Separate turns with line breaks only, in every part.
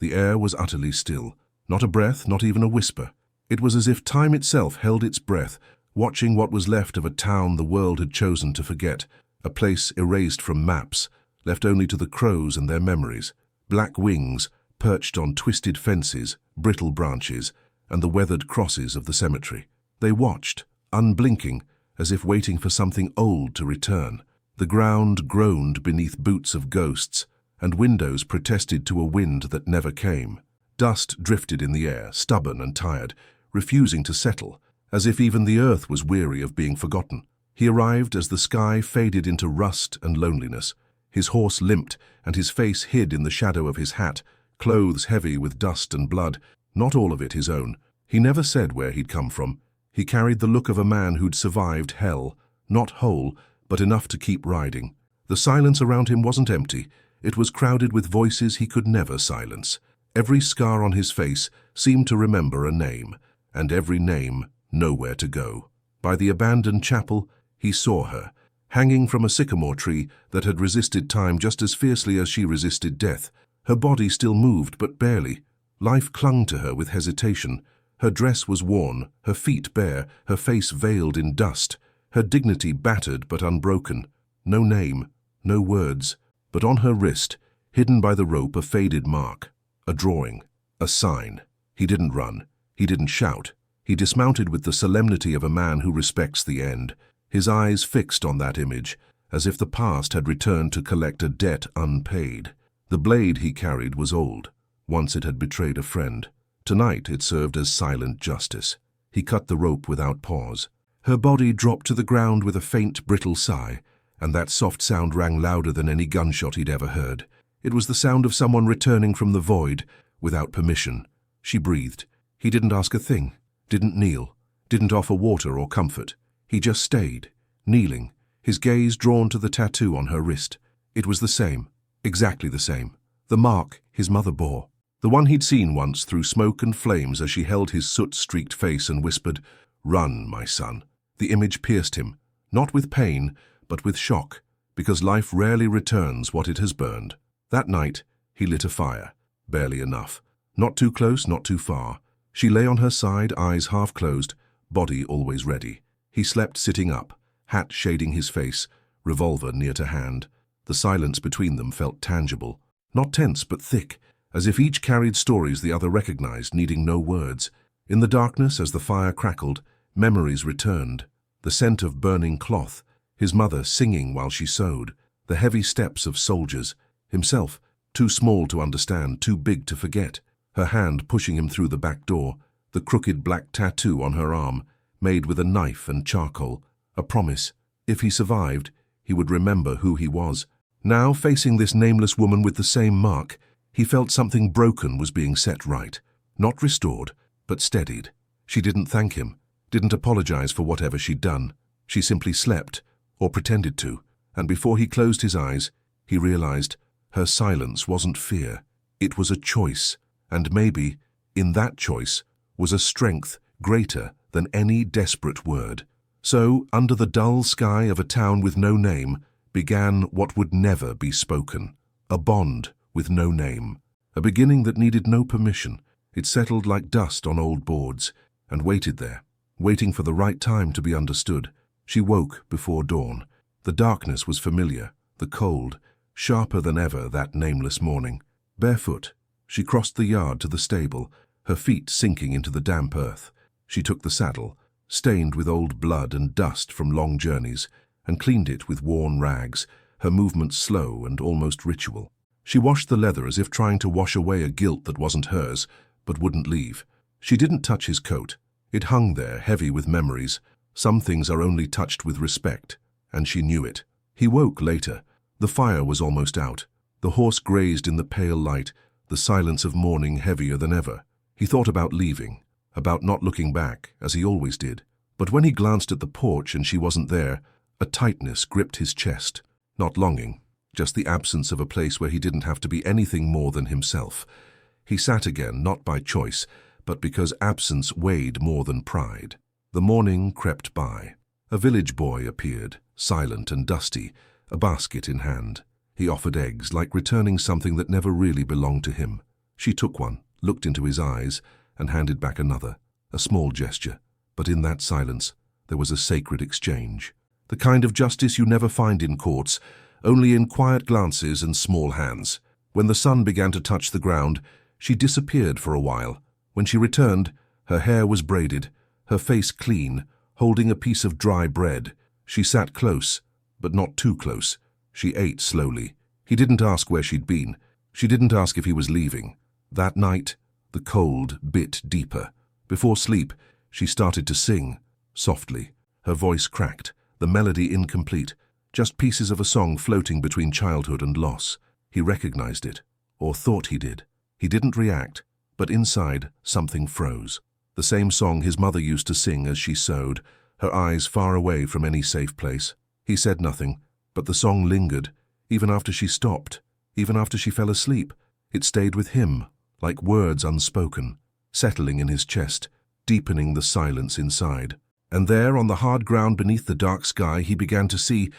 The air was utterly still. Not a breath, not even a whisper. It was as if time itself held its breath, watching what was left of a town the world had chosen to forget, a place erased from maps, left only to the crows and their memories, black wings perched on twisted fences, brittle branches, and the weathered crosses of the cemetery. They watched, unblinking, as if waiting for something old to return. The ground groaned beneath boots of ghosts, and windows protested to a wind that never came. Dust drifted in the air, stubborn and tired, refusing to settle, as if even the earth was weary of being forgotten. He arrived as the sky faded into rust and loneliness. His horse limped, and his face hid in the shadow of his hat, clothes heavy with dust and blood, not all of it his own. He never said where he'd come from. He carried the look of a man who'd survived hell, not whole, but enough to keep riding. The silence around him wasn't empty. It was crowded with voices he could never silence. Every scar on his face seemed to remember a name, and every name nowhere to go. By the abandoned chapel, he saw her, hanging from a sycamore tree that had resisted time just as fiercely as she resisted death. Her body still moved, but barely. Life clung to her with hesitation. Her dress was worn, her feet bare, her face veiled in dust, her dignity battered but unbroken. No name, no words, but on her wrist, hidden by the rope, a faded mark, a drawing, a sign. He didn't run. He didn't shout. He dismounted with the solemnity of a man who respects the end, his eyes fixed on that image, as if the past had returned to collect a debt unpaid. The blade he carried was old. Once it had betrayed a friend. Tonight it served as silent justice. He cut the rope without pause. Her body dropped to the ground with a faint, brittle sigh, and that soft sound rang louder than any gunshot he'd ever heard. It was the sound of someone returning from the void, without permission. She breathed. He didn't ask a thing, didn't kneel, didn't offer water or comfort. He just stayed, kneeling, his gaze drawn to the tattoo on her wrist. It was the same, exactly the same. The mark his mother bore. The one he'd seen once through smoke and flames as she held his soot-streaked face and whispered, "Run, my son." The image pierced him, not with pain, but with shock, because life rarely returns what it has burned. That night, he lit a fire, barely enough. Not too close, not too far. She lay on her side, eyes half closed, body always ready. He slept sitting up, hat shading his face, revolver near to hand. The silence between them felt tangible, not tense but thick, as if each carried stories the other recognized, needing no words. In the darkness, as the fire crackled, memories returned. The scent of burning cloth, his mother singing while she sewed, the heavy steps of soldiers, himself, too small to understand, too big to forget, her hand pushing him through the back door, the crooked black tattoo on her arm, made with a knife and charcoal, a promise. If he survived, he would remember who he was. Now, facing this nameless woman with the same mark, he felt something broken was being set right. Not restored, but steadied. She didn't thank him, didn't apologize for whatever she'd done. She simply slept, or pretended to, and before he closed his eyes, he realized her silence wasn't fear. It was a choice, and maybe, in that choice, was a strength greater than any desperate word. So, under the dull sky of a town with no name, began what would never be spoken. A bond with no name. A beginning that needed no permission. It settled like dust on old boards, and waited there, waiting for the right time to be understood. She woke before dawn. The darkness was familiar, the cold, sharper than ever that nameless morning. Barefoot, she crossed the yard to the stable, her feet sinking into the damp earth. She took the saddle, stained with old blood and dust from long journeys, and cleaned it with worn rags, her movements slow and almost ritual. She washed the leather as if trying to wash away a guilt that wasn't hers, but wouldn't leave. She didn't touch his coat. It hung there, heavy with memories. Some things are only touched with respect, and she knew it. He woke later. The fire was almost out. The horse grazed in the pale light, the silence of morning heavier than ever. He thought about leaving, about not looking back, as he always did. But when he glanced at the porch and she wasn't there, a tightness gripped his chest. Not longing, just the absence of a place where he didn't have to be anything more than himself. He sat again, not by choice, but because absence weighed more than pride. The morning crept by. A village boy appeared, silent and dusty, a basket in hand. He offered eggs, like returning something that never really belonged to him. She took one, looked into his eyes, and handed back another, a small gesture. But in that silence, there was a sacred exchange. The kind of justice you never find in courts, only in quiet glances and small hands. When the sun began to touch the ground, she disappeared for a while. When she returned, her hair was braided, her face clean, holding a piece of dry bread. She sat close, but not too close. She ate slowly. He didn't ask where she'd been. She didn't ask if he was leaving. That night, the cold bit deeper. Before sleep, she started to sing, softly. Her voice cracked, the melody incomplete, just pieces of a song floating between childhood and loss. He recognized it, or thought he did. He didn't react, but inside, something froze. The same song his mother used to sing as she sewed, her eyes far away from any safe place. He said nothing, but the song lingered, even after she stopped, even after she fell asleep. It stayed with him, like words unspoken, settling in his chest, deepening the silence inside. And there, on the hard ground beneath the dark sky, he began to see,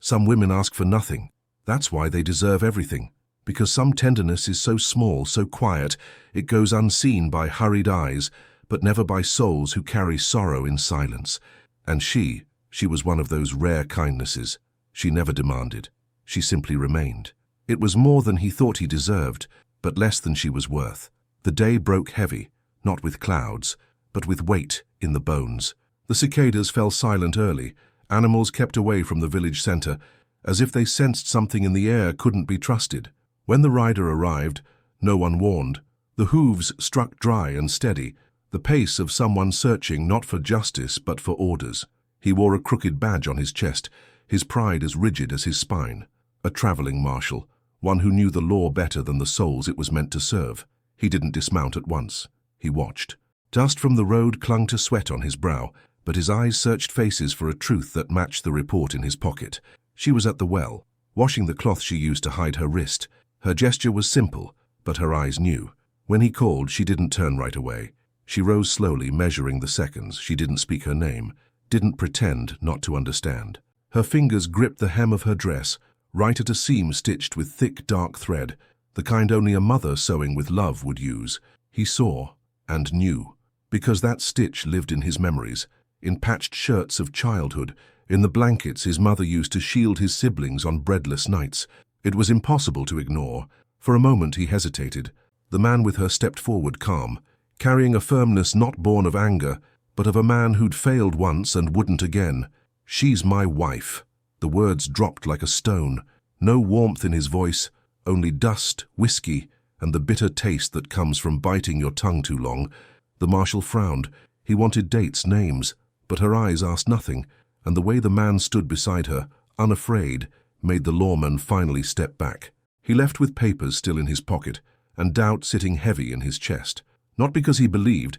some women ask for nothing. That's why they deserve everything. Because some tenderness is so small, so quiet, it goes unseen by hurried eyes, but never by souls who carry sorrow in silence. And she was one of those rare kindnesses. She never demanded. She simply remained. It was more than he thought he deserved, but less than she was worth. The day broke heavy, not with clouds, but with weight in the bones. The cicadas fell silent early. Animals kept away from the village center, as if they sensed something in the air couldn't be trusted. When the rider arrived, no one warned. The hooves struck dry and steady, the pace of someone searching not for justice but for orders. He wore a crooked badge on his chest, his pride as rigid as his spine. A traveling marshal, one who knew the law better than the souls it was meant to serve. He didn't dismount at once. He watched. Dust from the road clung to sweat on his brow, but his eyes searched faces for a truth that matched the report in his pocket. She was at the well, washing the cloth she used to hide her wrist. Her gesture was simple, but her eyes knew. When he called, she didn't turn right away. She rose slowly, measuring the seconds. She didn't speak her name, didn't pretend not to understand. Her fingers gripped the hem of her dress, right at a seam stitched with thick, dark thread, the kind only a mother sewing with love would use. He saw and knew, because that stitch lived in his memories, in patched shirts of childhood, in the blankets his mother used to shield his siblings on breadless nights. It was impossible to ignore. For a moment he hesitated. The man with her stepped forward calm, carrying a firmness not born of anger, but of a man who'd failed once and wouldn't again. "She's my wife." The words dropped like a stone. No warmth in his voice, only dust, whiskey, and the bitter taste that comes from biting your tongue too long. The marshal frowned. He wanted dates, names, but her eyes asked nothing, and the way the man stood beside her, unafraid, made the lawman finally step back. He left with papers still in his pocket, and doubt sitting heavy in his chest. Not because he believed,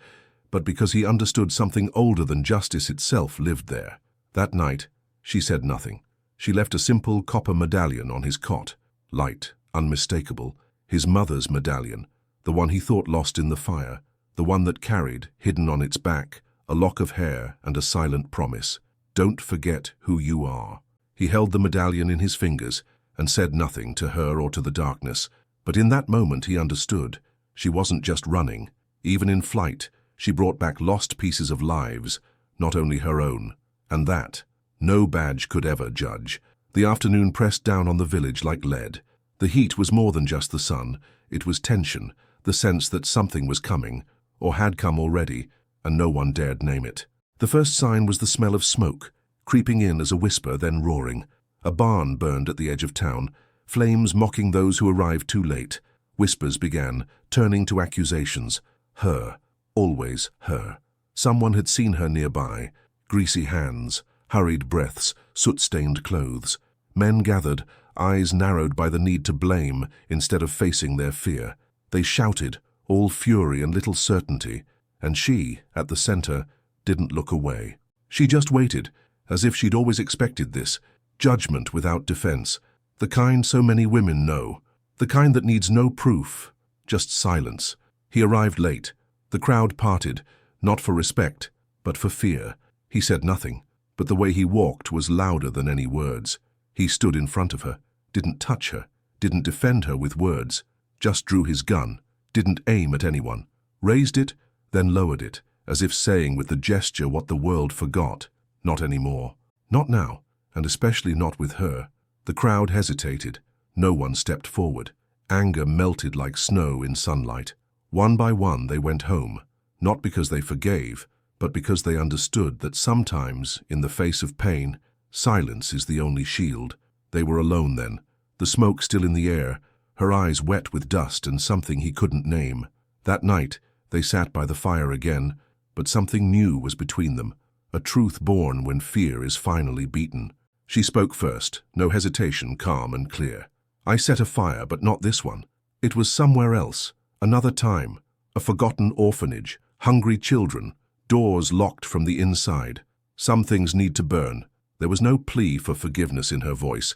but because he understood something older than justice itself lived there. That night, she said nothing. She left a simple copper medallion on his cot, light, unmistakable, his mother's medallion, the one he thought lost in the fire, the one that carried, hidden on its back, a lock of hair and a silent promise. "Don't forget who you are." He held the medallion in his fingers and said nothing to her or to the darkness, but in that moment he understood. She wasn't just running. Even in flight, she brought back lost pieces of lives, not only her own, and that no badge could ever judge. The afternoon pressed down on the village like lead. The heat was more than just the sun. It was tension, the sense that something was coming, or had come already, and no one dared name it. The first sign was the smell of smoke, creeping in as a whisper, then roaring. A barn burned at the edge of town, flames mocking those who arrived too late. Whispers began, turning to accusations. Her, always her. Someone had seen her nearby. Greasy hands, hurried breaths, soot-stained clothes. Men gathered, eyes narrowed by the need to blame instead of facing their fear. They shouted, all fury and little certainty, and she, at the center, didn't look away. She just waited, as if she'd always expected this, judgment without defense, the kind so many women know, the kind that needs no proof, just silence. He arrived late. The crowd parted, not for respect, but for fear. He said nothing, but the way he walked was louder than any words. He stood in front of her, didn't touch her, didn't defend her with words, just drew his gun, didn't aim at anyone, raised it, then lowered it, as if saying with the gesture what the world forgot. Not anymore. Not now, and especially not with her. The crowd hesitated. No one stepped forward. Anger melted like snow in sunlight. One by one they went home, not because they forgave, but because they understood that sometimes, in the face of pain, silence is the only shield. They were alone then, the smoke still in the air, her eyes wet with dust and something he couldn't name. That night, they sat by the fire again, but something new was between them, a truth born when fear is finally beaten. She spoke first, no hesitation, calm and clear. I set a fire, but not this one. It was somewhere else, another time, a forgotten orphanage, hungry children, doors locked from the inside. Some things need to burn. There was no plea for forgiveness in her voice,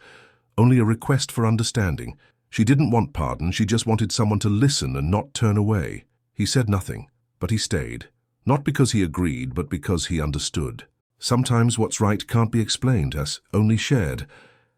only a request for understanding. She didn't want pardon, she just wanted someone to listen and not turn away. He said nothing, but he stayed. Not because he agreed, but because he understood. Sometimes what's right can't be explained, as only shared.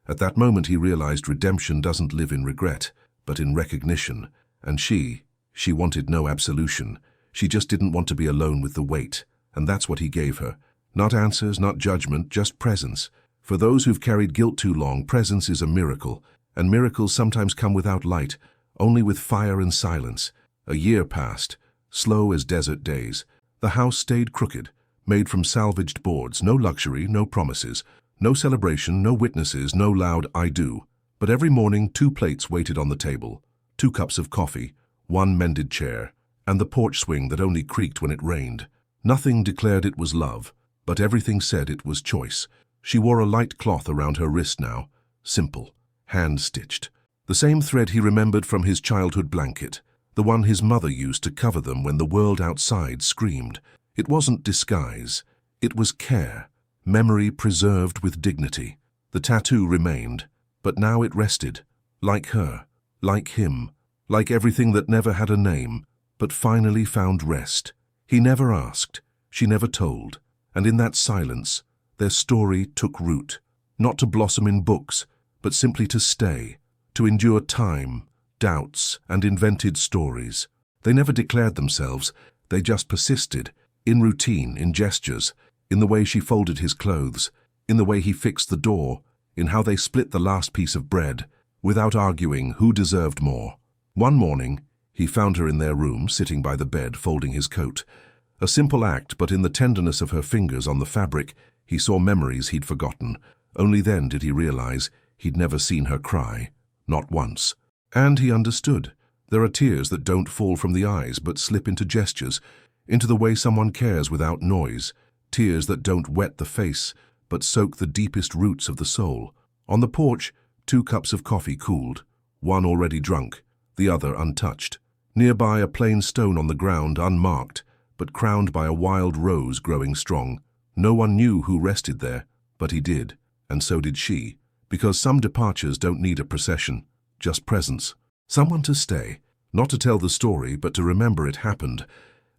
At that moment he realized redemption doesn't live in regret, but in recognition. And she wanted no absolution. She just didn't want to be alone with the weight, and that's what he gave her. Not answers, not judgment, just presence. For those who've carried guilt too long, presence is a miracle, and miracles sometimes come without light, only with fire and silence. A year passed, slow as desert days. The house stayed crooked, made from salvaged boards, no luxury, no promises, no celebration, no witnesses, no loud "I do." But every morning 2 plates waited on the table, 2 cups of coffee, 1 mended chair, and the porch swing that only creaked when it rained. Nothing declared it was love, but everything said it was choice. She wore a light cloth around her wrist now, simple, hand-stitched. The same thread he remembered from his childhood blanket, the one his mother used to cover them when the world outside screamed. It wasn't disguise, it was care, memory preserved with dignity. The tattoo remained, but now it rested, like her, like him, like everything that never had a name, but finally found rest. He never asked, she never told, and in that silence, their story took root, not to blossom in books, but simply to stay, to endure time, doubts, and invented stories. They never declared themselves, they just persisted, in routine, in gestures, in the way she folded his clothes, in the way he fixed the door, in how they split the last piece of bread, without arguing who deserved more. One morning, he found her in their room, sitting by the bed, folding his coat. A simple act, but in the tenderness of her fingers on the fabric, he saw memories he'd forgotten. Only then did he realize he'd never seen her cry, not once. And he understood. There are tears that don't fall from the eyes, but slip into gestures, into the way someone cares without noise. Tears that don't wet the face, but soak the deepest roots of the soul. On the porch, 2 cups of coffee cooled, one already drunk, the other untouched. Nearby, a plain stone on the ground, unmarked, but crowned by a wild rose growing strong. No one knew who rested there, but he did, and so did she, because some departures don't need a procession, just presence. Someone to stay, not to tell the story, but to remember it happened.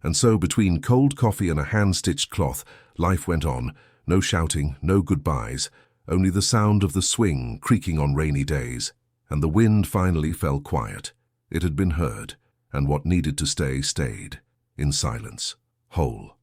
And so, between cold coffee and a hand-stitched cloth, life went on. No shouting, no goodbyes, only the sound of the swing creaking on rainy days. And the wind finally fell quiet. It had been heard, and what needed to stay stayed, in silence, whole.